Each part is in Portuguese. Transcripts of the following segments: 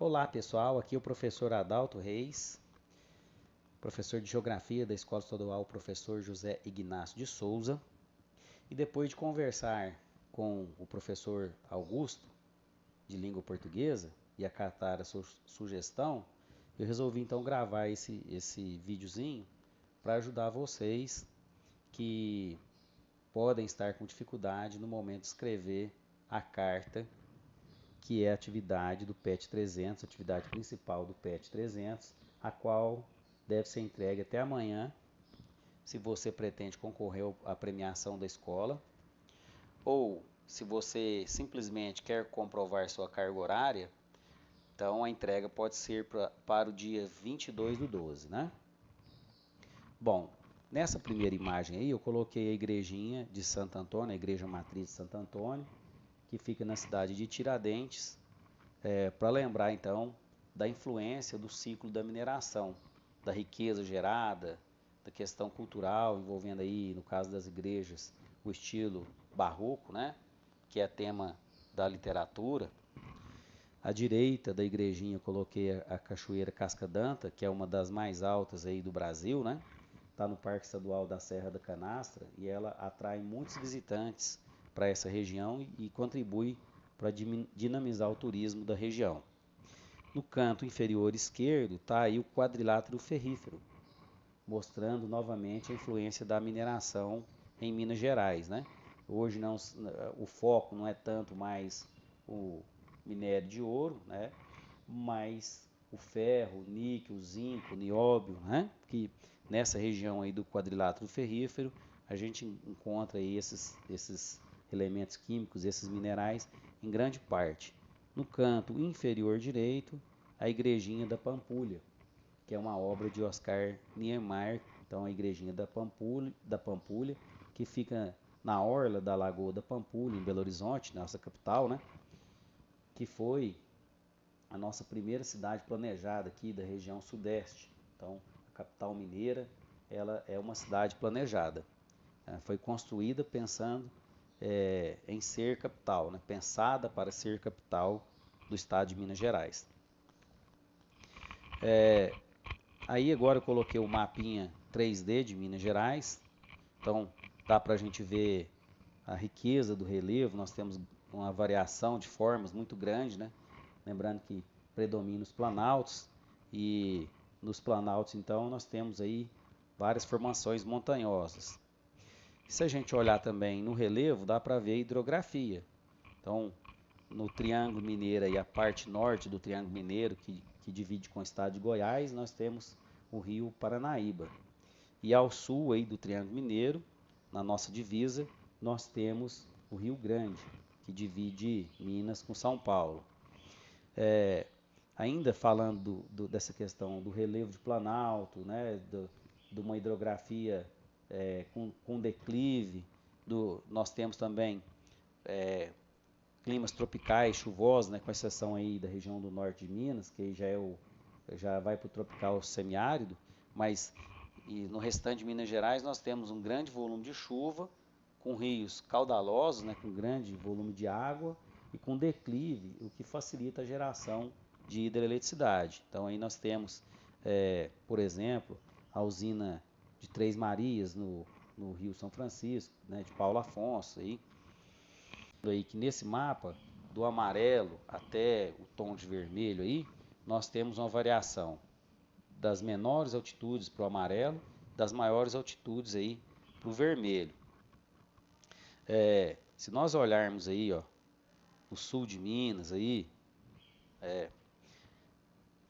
Olá pessoal, aqui é o professor Adalto Reis, professor de Geografia da Escola Estadual Professor José Ignácio de Souza. E depois de conversar com o professor Augusto, de língua portuguesa, e acatar a sua sugestão, eu resolvi então gravar esse videozinho para ajudar vocês que podem estar com dificuldade no momento de escrever a carta, que é a atividade do PET 300, atividade principal do PET 300, a qual deve ser entregue até amanhã, se você pretende concorrer à premiação da escola, ou se você simplesmente quer comprovar sua carga horária, então a entrega pode ser para o dia 22/12, né? Bom, nessa primeira imagem aí eu coloquei a igrejinha de Santo Antônio, a igreja matriz de Santo Antônio, que fica na cidade de Tiradentes, para lembrar então da influência do ciclo da mineração, da riqueza gerada, da questão cultural envolvendo aí, no caso das igrejas, o estilo barroco, né, que é tema da literatura. À direita da igrejinha eu coloquei a Cachoeira Casca d'Anta, que é uma das mais altas aí do Brasil, né? Está no Parque Estadual da Serra da Canastra e ela atrai muitos visitantes para essa região e contribui para dinamizar o turismo da região. No canto inferior esquerdo está aí o quadrilátero ferrífero, mostrando novamente a influência da mineração em Minas Gerais, né? Hoje não, o foco não é tanto mais o minério de ouro, né? Mas o ferro, o níquel, o zinco, o nióbio, né? Que nessa região aí do quadrilátero ferrífero a gente encontra aí esses elementos químicos, esses minerais em grande parte. No canto inferior direito, a igrejinha da Pampulha, que é uma obra de Oscar Niemeyer, então a igrejinha da Pampulha, que fica na orla da Lagoa da Pampulha, em Belo Horizonte, nossa capital, né? Que foi a nossa primeira cidade planejada aqui da região sudeste. Então, a capital mineira, ela é uma cidade planejada. Foi construída pensando em ser capital, né? Pensada para ser capital do estado de Minas Gerais. Aí agora eu coloquei o mapinha 3D de Minas Gerais, então dá para a gente ver a riqueza do relevo, nós temos uma variação de formas muito grande, né? Lembrando que predomina os planaltos e nos planaltos então nós temos aí várias formações montanhosas. Se a gente olhar também no relevo, dá para ver a hidrografia. Então, no Triângulo Mineiro e a parte norte do Triângulo Mineiro, que divide com o estado de Goiás, nós temos o rio Paranaíba. E ao sul aí do Triângulo Mineiro, na nossa divisa, nós temos o Rio Grande, que divide Minas com São Paulo. Ainda falando dessa questão do relevo de planalto, né, de uma hidrografia com declive, nós temos também climas tropicais chuvosos, né, com exceção aí da região do norte de Minas, que já vai para o tropical semiárido, mas no restante de Minas Gerais nós temos um grande volume de chuva, com rios caudalosos, né, com grande volume de água e com declive, o que facilita a geração de hidroeletricidade. Então aí nós temos, por exemplo, a usina de Três Marias no Rio São Francisco, né, de Paulo Afonso, aí que nesse mapa, do amarelo até o tom de vermelho aí, nós temos uma variação das menores altitudes para o amarelo, das maiores altitudes aí para o vermelho. Se nós olharmos aí, ó, o sul de Minas aí,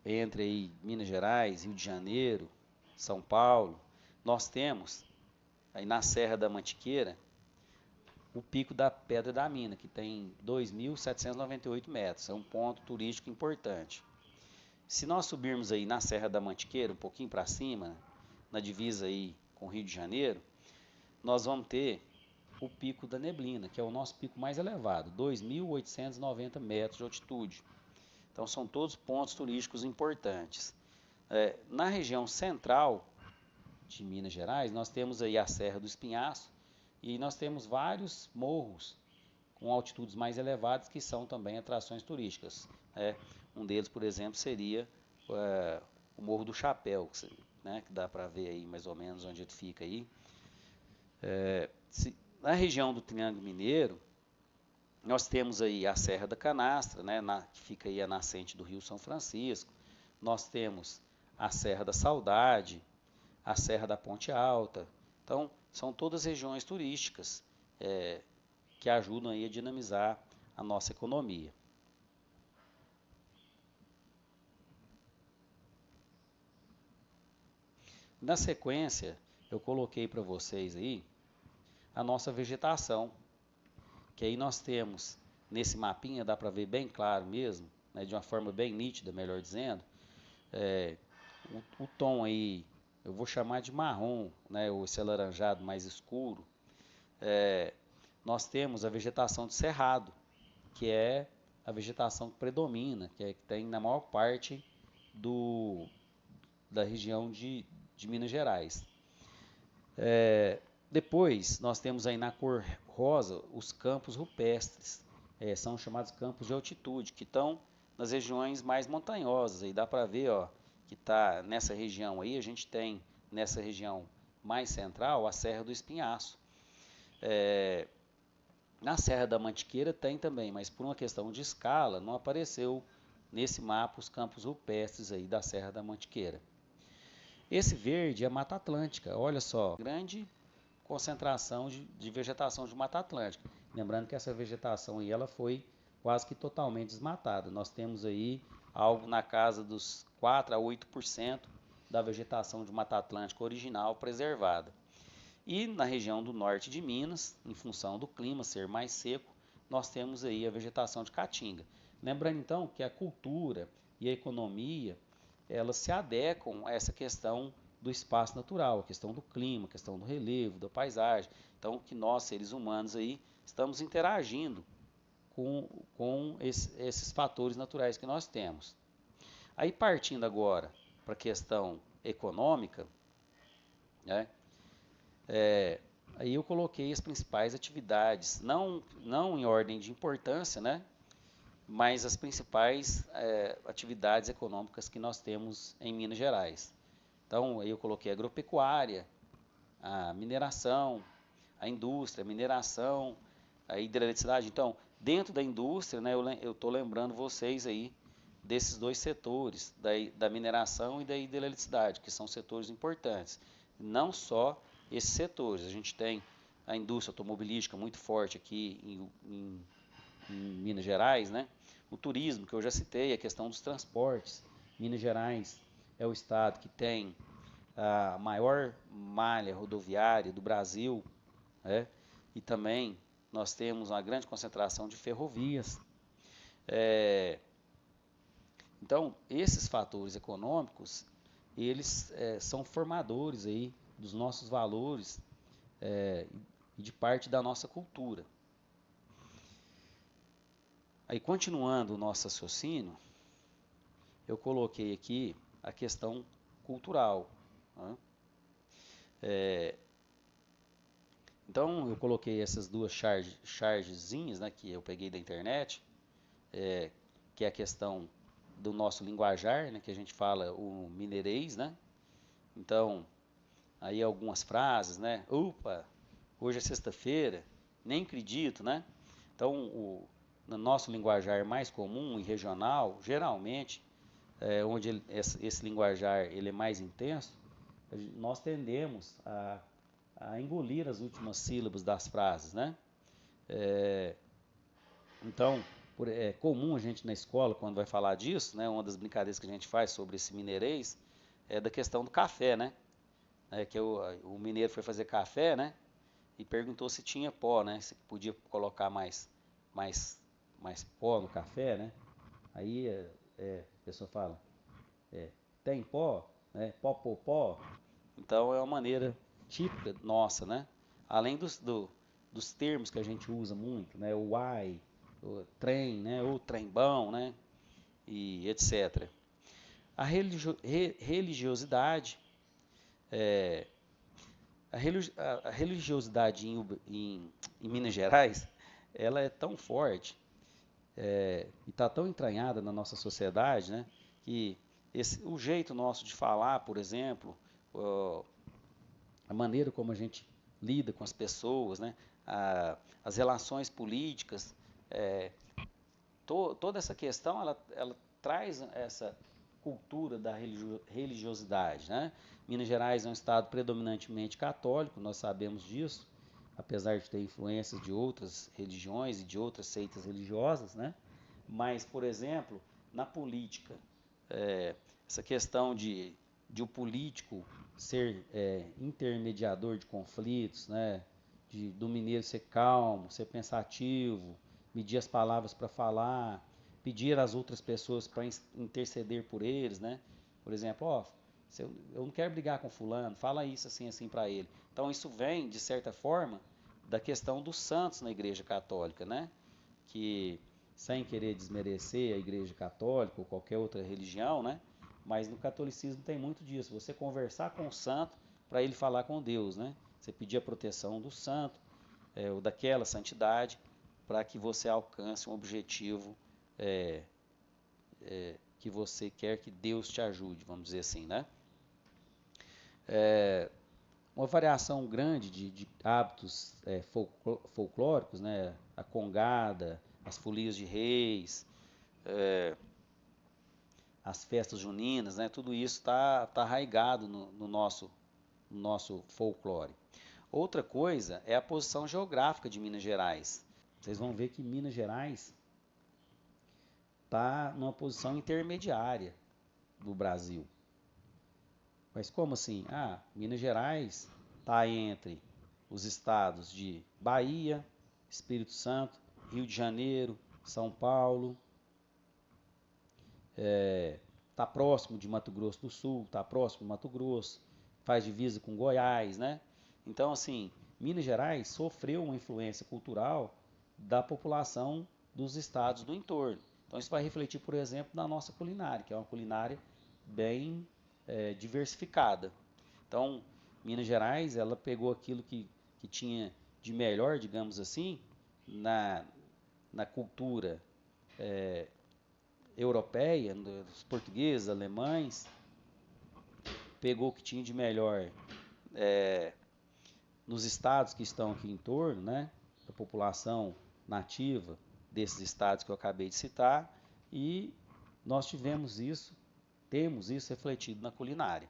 entre aí Minas Gerais, Rio de Janeiro, São Paulo, nós temos aí na Serra da Mantiqueira o Pico da Pedra da Mina, que tem 2.798 metros, é um ponto turístico importante. Se nós subirmos aí na Serra da Mantiqueira, um pouquinho para cima, na divisa aí com o Rio de Janeiro, nós vamos ter o Pico da Neblina, que é o nosso pico mais elevado, 2.890 metros de altitude. Então são todos pontos turísticos importantes. Na região central de Minas Gerais, nós temos aí a Serra do Espinhaço e nós temos vários morros com altitudes mais elevadas, que são também atrações turísticas, né? Um deles, por exemplo, seria o Morro do Chapéu, né, que dá para ver aí mais ou menos onde ele fica aí. Na região do Triângulo Mineiro, nós temos aí a Serra da Canastra, né, que fica aí a nascente do Rio São Francisco. Nós temos a Serra da Saudade, a Serra da Ponte Alta. Então, são todas regiões turísticas que ajudam aí a dinamizar a nossa economia. Na sequência, eu coloquei para vocês aí a nossa vegetação, que aí nós temos, nesse mapinha, dá para ver bem claro mesmo, né, de uma forma bem nítida, melhor dizendo, o tom aí, eu vou chamar de marrom, né, ou esse alaranjado mais escuro, nós temos a vegetação de cerrado, que é a vegetação que predomina, que tem na maior parte da região de Minas Gerais. Depois, nós temos aí na cor rosa os campos rupestres, são chamados campos de altitude, que estão nas regiões mais montanhosas. Aí dá para ver, ó, que está nessa região aí, a gente tem nessa região mais central a Serra do Espinhaço. Na Serra da Mantiqueira tem também, mas por uma questão de escala não apareceu nesse mapa os campos rupestres aí da Serra da Mantiqueira. Esse verde é a Mata Atlântica, olha só, grande concentração de vegetação de Mata Atlântica. Lembrando que essa vegetação aí ela foi quase que totalmente desmatada. Nós temos aí algo na casa dos 4 a 8% da vegetação de Mata Atlântica original preservada. E na região do norte de Minas, em função do clima ser mais seco, nós temos aí a vegetação de caatinga. Lembrando então que a cultura e a economia, elas se adequam a essa questão do espaço natural, a questão do clima, a questão do relevo, da paisagem. Então, que nós, seres humanos, aí, estamos interagindo com esses fatores naturais que nós temos. Aí, partindo agora para a questão econômica, né, aí eu coloquei as principais atividades, não em ordem de importância, né, mas as principais atividades econômicas que nós temos em Minas Gerais. Então, aí eu coloquei a agropecuária, a mineração, a indústria, a mineração, a hidroeletricidade. Então, dentro da indústria, né, eu estou lembrando vocês aí desses dois setores, da mineração e da hidroeletricidade, que são setores importantes. Não só esses setores, a gente tem a indústria automobilística muito forte aqui em Minas Gerais, né? O turismo, que eu já citei, a questão dos transportes. Minas Gerais é o estado que tem a maior malha rodoviária do Brasil, né? E também nós temos uma grande concentração de ferrovias. Então, esses fatores econômicos, eles são formadores aí dos nossos valores e de parte da nossa cultura. Aí, continuando o nosso raciocínio, eu coloquei aqui a questão cultural, né? Então, eu coloquei essas duas chargezinhas, né, que eu peguei da internet, que é a questão do nosso linguajar, né, que a gente fala o mineirês, né? Então, aí algumas frases, né? Opa, hoje é sexta-feira, nem acredito, né? Então, no nosso linguajar mais comum e regional, geralmente, onde esse linguajar ele é mais intenso, nós tendemos a engolir as últimas sílabas das frases, né? Então, é comum a gente na escola, quando vai falar disso, né, uma das brincadeiras que a gente faz sobre esse mineirês é da questão do café, né? Que o mineiro foi fazer café, né? E perguntou se tinha pó, né? Se podia colocar mais pó no café, né? Aí a pessoa fala, tem pó? Né? Pó, pó, pó. Então é uma maneira típica nossa, né? Além dos termos que a gente usa muito, né? O uai, o trem, né? O trembão, né? E etc. A religiosidade, a religiosidade em Minas Gerais, ela é tão forte e está tão entranhada na nossa sociedade, né, que o jeito nosso de falar, por exemplo, a maneira como a gente lida com as pessoas, né, as relações políticas, toda essa questão, ela traz essa cultura da religiosidade, né? Minas Gerais é um estado predominantemente católico, nós sabemos disso, apesar de ter influências de outras religiões e de outras seitas religiosas, né? Mas, por exemplo, na política, essa questão de o político ser intermediador de conflitos, né? Do mineiro ser calmo, ser pensativo, medir as palavras para falar, pedir às outras pessoas para interceder por eles, né? Por exemplo, eu não quero brigar com fulano, fala isso assim, assim para ele. Então isso vem, de certa forma, da questão dos santos na Igreja Católica, né? Que, sem querer desmerecer a Igreja Católica ou qualquer outra religião, né? Mas no catolicismo tem muito disso, você conversar com o santo para ele falar com Deus, né? Você pedir a proteção do santo, ou daquela santidade, para que você alcance um objetivo que você quer que Deus te ajude, vamos dizer assim, né? Uma variação grande de hábitos folclóricos, né? A congada, as folias de reis, as festas juninas, né? Tudo isso está arraigado no nosso folclore. Outra coisa é a posição geográfica de Minas Gerais. Vocês vão ver que Minas Gerais está numa posição intermediária do Brasil. Mas como assim? Minas Gerais está entre os estados de Bahia, Espírito Santo, Rio de Janeiro, São Paulo, está próximo de Mato Grosso do Sul, está próximo de Mato Grosso, faz divisa com Goiás, né? Então, assim, Minas Gerais sofreu uma influência cultural da população dos estados do entorno. Então, isso vai refletir, por exemplo, na nossa culinária, que é uma culinária bem diversificada. Então, Minas Gerais, ela pegou aquilo que tinha de melhor, digamos assim, na cultura europeia, dos portugueses, alemães, pegou o que tinha de melhor nos estados que estão aqui em torno, né, da população nativa desses estados que eu acabei de citar, e nós temos isso refletido na culinária.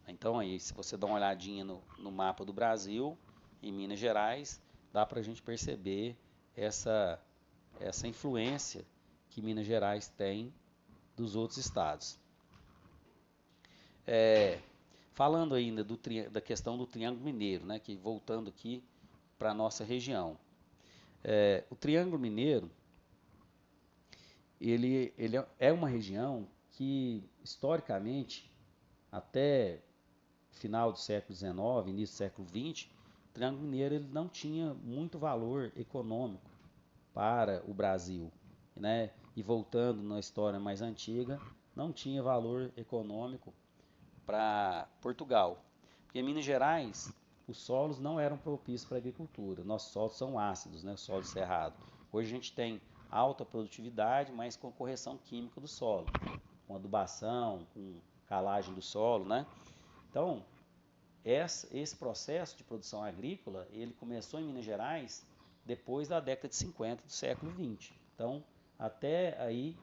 Então aí, se você dá uma olhadinha no mapa do Brasil, em Minas Gerais, dá para a gente perceber essa influência que Minas Gerais tem dos outros estados. Falando ainda da questão do Triângulo Mineiro, né, que voltando aqui para a nossa região. O Triângulo Mineiro, ele é uma região que, historicamente, até final do século XIX, início do século XX, o Triângulo Mineiro ele não tinha muito valor econômico para o Brasil, né? E voltando na história mais antiga, não tinha valor econômico para Portugal. Porque em Minas Gerais, os solos não eram propícios para a agricultura. Nossos solos são ácidos, né? O solo cerrado. Hoje a gente tem alta produtividade, mas com correção química do solo, com adubação, com calagem do solo, né? Então, esse processo de produção agrícola, ele começou em Minas Gerais depois da década de 50 do século XX. Então, até aí,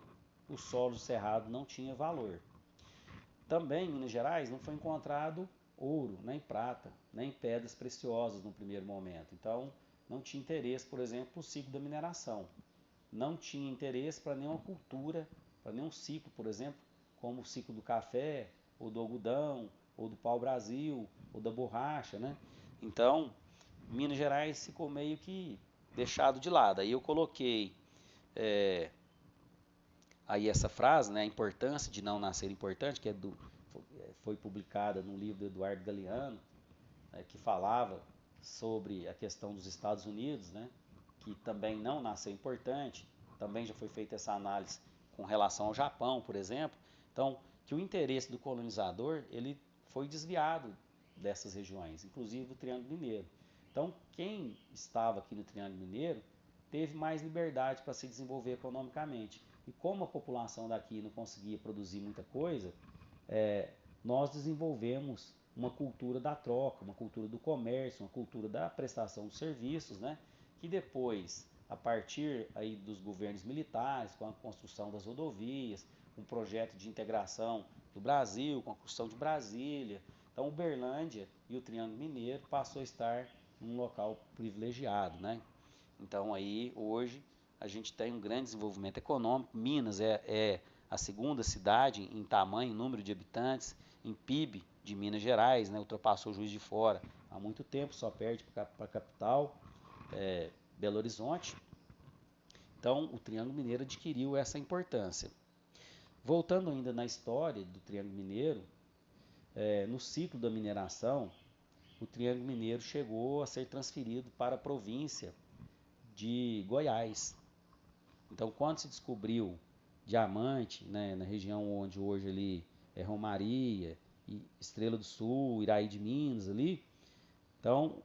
o solo cerrado não tinha valor. Também em Minas Gerais não foi encontrado ouro, nem prata, nem pedras preciosas no primeiro momento. Então, não tinha interesse, por exemplo, para o ciclo da mineração. Não tinha interesse para nenhuma cultura, para nenhum ciclo, por exemplo, como o ciclo do café, ou do algodão, ou do pau-brasil, ou da borracha, né? Então, Minas Gerais ficou meio que deixado de lado. Aí eu coloquei aí essa frase, né, a importância de não nascer importante, que foi publicada no livro do Eduardo Galeano, que falava sobre a questão dos Estados Unidos, né, que também não nasceu importante, também já foi feita essa análise com relação ao Japão, por exemplo. Então, que o interesse do colonizador ele foi desviado dessas regiões, inclusive do Triângulo Mineiro. Então, quem estava aqui no Triângulo Mineiro teve mais liberdade para se desenvolver economicamente. E como a população daqui não conseguia produzir muita coisa, nós desenvolvemos uma cultura da troca, uma cultura do comércio, uma cultura da prestação de serviços, né? Que depois, a partir aí dos governos militares, com a construção das rodovias, um projeto de integração do Brasil, com a construção de Brasília, então Uberlândia e o Triângulo Mineiro passou a estar num local privilegiado, né? Então aí hoje a gente tem um grande desenvolvimento econômico. Minas é a segunda cidade em tamanho, em número de habitantes, em PIB de Minas Gerais, né? Ultrapassou o Juiz de Fora há muito tempo, só perde para a capital, Belo Horizonte. Então o Triângulo Mineiro adquiriu essa importância. Voltando ainda na história do Triângulo Mineiro, no ciclo da mineração, o Triângulo Mineiro chegou a ser transferido para a província de Goiás. Então, quando se descobriu diamante, né, na região onde hoje ali é Romaria, Estrela do Sul, Iraí de Minas ali, então,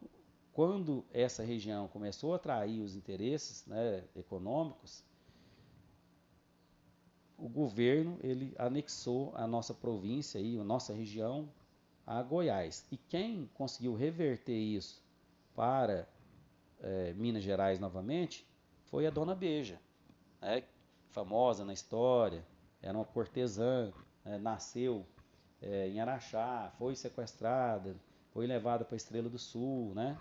quando essa região começou a atrair os interesses, né, econômicos, o governo ele anexou a nossa província e a nossa região a Goiás. E quem conseguiu reverter isso para Minas Gerais novamente foi a Dona Beija, né, famosa na história, era uma cortesã, nasceu em Araxá, foi sequestrada, foi levada para a Estrela do Sul, né?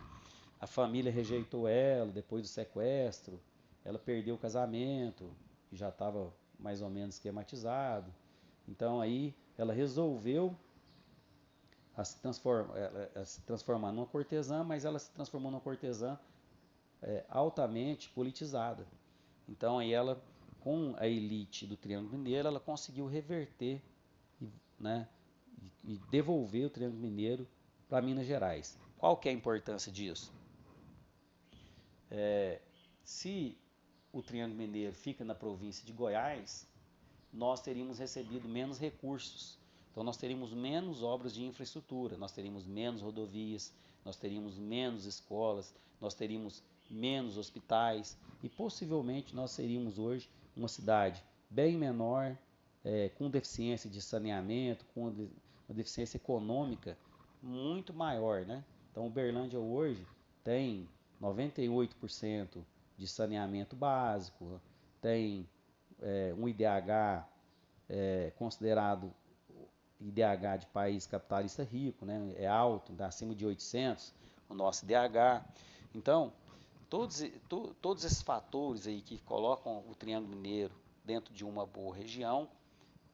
A família rejeitou ela depois do sequestro, ela perdeu o casamento, que já estava mais ou menos esquematizado. Então aí ela resolveu se transformar numa cortesã, mas ela se transformou numa cortesã altamente politizada. Então aí ela, com a elite do Triângulo Mineiro, ela conseguiu reverter, né, e devolver o Triângulo Mineiro para Minas Gerais. Qual que é a importância disso? Se o Triângulo Mineiro fica na província de Goiás, nós teríamos recebido menos recursos. Então nós teríamos menos obras de infraestrutura, nós teríamos menos rodovias, nós teríamos menos escolas, nós teríamos menos hospitais e possivelmente nós seríamos hoje uma cidade bem menor, com deficiência de saneamento, com uma deficiência econômica muito maior, né? Então Uberlândia hoje tem 98% de saneamento básico, tem um IDH considerado IDH de país capitalista rico, né? É alto, dá acima de 800 o nosso IDH. Então, todos esses fatores aí que colocam o Triângulo Mineiro dentro de uma boa região,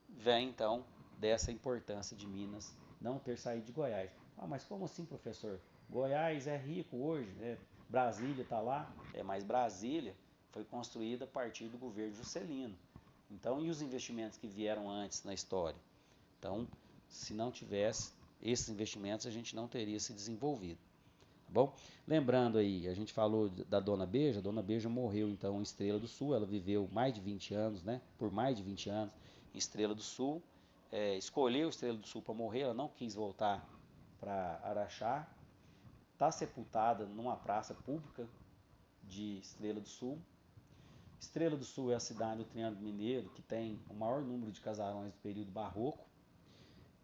vem então dessa importância de Minas não ter saído de Goiás. Ah, mas como assim, professor? Goiás é rico hoje, né? Brasília está lá, mas Brasília foi construída a partir do governo Juscelino. Então, e os investimentos que vieram antes na história? Então, se não tivesse esses investimentos, a gente não teria se desenvolvido. Tá bom? Lembrando aí, a gente falou da Dona Beija. A Dona Beija morreu então em Estrela do Sul. Ela viveu mais de 20 anos, né? Por mais de 20 anos em Estrela do Sul. Escolheu Estrela do Sul para morrer. Ela não quis voltar para Araxá. Está sepultada numa praça pública de Estrela do Sul. Estrela do Sul é a cidade do Triângulo Mineiro que tem o maior número de casarões do período barroco,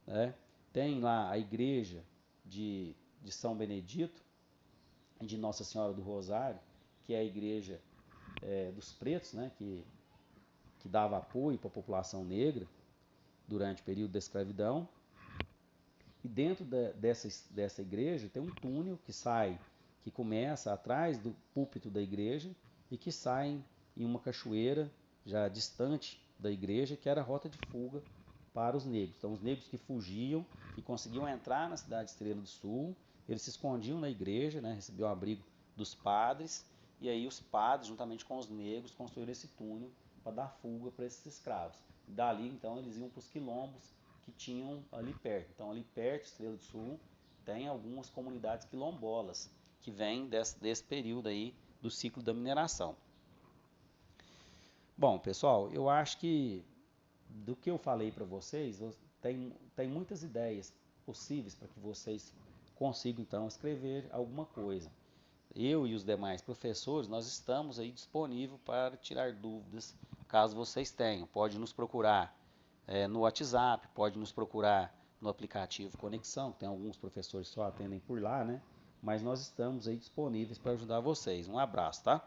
né? Tem lá a igreja de São Benedito, de Nossa Senhora do Rosário, que é a igreja dos pretos, né? Que dava apoio para a população negra durante o período da escravidão. E dentro dessa igreja tem um túnel que começa atrás do púlpito da igreja e que sai em uma cachoeira já distante da igreja, que era a rota de fuga para os negros. Então, os negros que fugiam e conseguiam entrar na cidade de Estrela do Sul, eles se escondiam na igreja, né, recebiam o abrigo dos padres, e aí os padres, juntamente com os negros, construíram esse túnel para dar fuga para esses escravos. E dali, então, eles iam para os quilombos que tinham ali perto. Então, ali perto de Estrela do Sul, tem algumas comunidades quilombolas, que vêm desse período aí do ciclo da mineração. Bom, pessoal, eu acho que do que eu falei para vocês, tem muitas ideias possíveis para que vocês consigam, então, escrever alguma coisa. eu e os demais professores, nós estamos aí disponíveis para tirar dúvidas, caso vocês tenham. Pode nos procurar no WhatsApp, pode nos procurar no aplicativo Conexão, tem alguns professores que só atendem por lá, né? Mas nós estamos aí disponíveis para ajudar vocês. Um abraço, tá?